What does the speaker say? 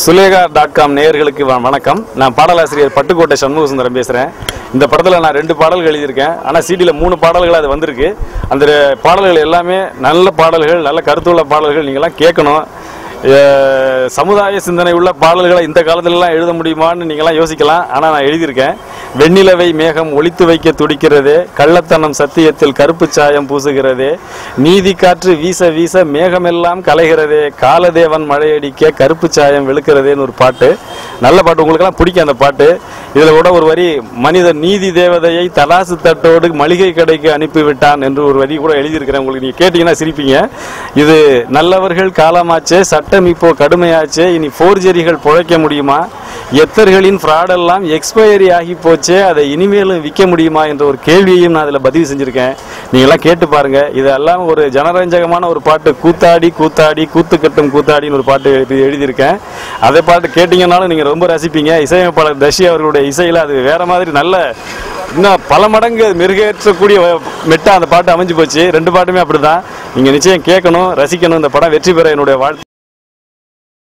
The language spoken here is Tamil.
சுலேகா.com நேயர்களுக்கு வணக்கம். நான் பாடலாசிரியர் பட்டுக்கோட்டை சண்முகசுந்தரம் பேசுகிறேன். இந்த படத்தில் நான் 2 பாடல்கள் எழுதியிருக்கேன். ஆனால் சிடியில் 3 பாடல்கள் அது வந்திருக்கு. அந்த பாடல்கள் எல்லாமே நல்ல பாடல்கள், நல்ல கருத்துள்ள பாடல்கள். நீங்கள்லாம் கேட்கணும். சமுதாய சிந்தனை உள்ள பாடல்களை இந்த காலத்திலலாம் எழுத முடியுமான்னு நீங்களாம் யோசிக்கலாம். ஆனால் நான் எழுதியிருக்கேன். வெண்ணிலவை மேகம் ஒளித்து வைக்க துடிக்கிறதே, கள்ளத்தனம் சத்தியத்தில் கருப்பு சாயம் பூசுகிறதே, நீதி காற்று வீச வீச மேகமெல்லாம் கலைகிறதே, காலதேவன் மழையடிக்க கருப்பு சாயம் வெளுக்கிறதேன்னு ஒரு பாட்டு. நல்ல பாட்டு, உங்களுக்கெல்லாம் பிடிக்கும் அந்த பாட்டு. இதில் கூட ஒரு வரி, மனித நீதி தேவதையை தலாசு தட்டோடு மளிகை கடைக்கு அனுப்பிவிட்டான் என்று ஒரு வரி கூட எழுதியிருக்கிறேன். உங்களுக்கு நீங்கள் கேட்டீங்கன்னா சிரிப்பீங்க. இது நல்லவர்கள் காலமாச்சே, சட்டம் இப்போ கடுமையாச்சே, இனி ஃபோர்ஜரிகள் பிழைக்க முடியுமா, எத்தர்களின் ஃப்ராடெல்லாம் எக்ஸ்பயரி ஆகி போச்சே, அதை இனிமேலும் விற்க முடியுமா என்ற ஒரு கேள்வியையும் நான் அதில் பதிவு செஞ்சுருக்கேன். நீங்களாம் கேட்டு பாருங்க. இதெல்லாம் ஒரு ஜனரஞ்சகமான ஒரு பாட்டு. கூத்தாடி கூத்தாடி கூத்து கட்டும் கூத்தாடின்னு ஒரு பாட்டு எழுதியிருக்கேன். அதை பாட்டு கேட்டீங்கன்னாலும் நீங்கள் ரொம்ப ரசிப்பீங்க. இசையமைப்பாளர் தஷி அவர்களுடைய இசையில் அது வேற மாதிரி நல்ல இன்னும் பல மடங்கு மெருகேற்றக்கூடிய மெட்டா அந்த பாட்டு அமைஞ்சு போச்சு. 2 பாட்டுமே அப்படிதான். நீங்கள் நிச்சயம் கேட்கணும், ரசிக்கணும். இந்த படம் வெற்றி பெற என்னுடைய வாழ்த்து.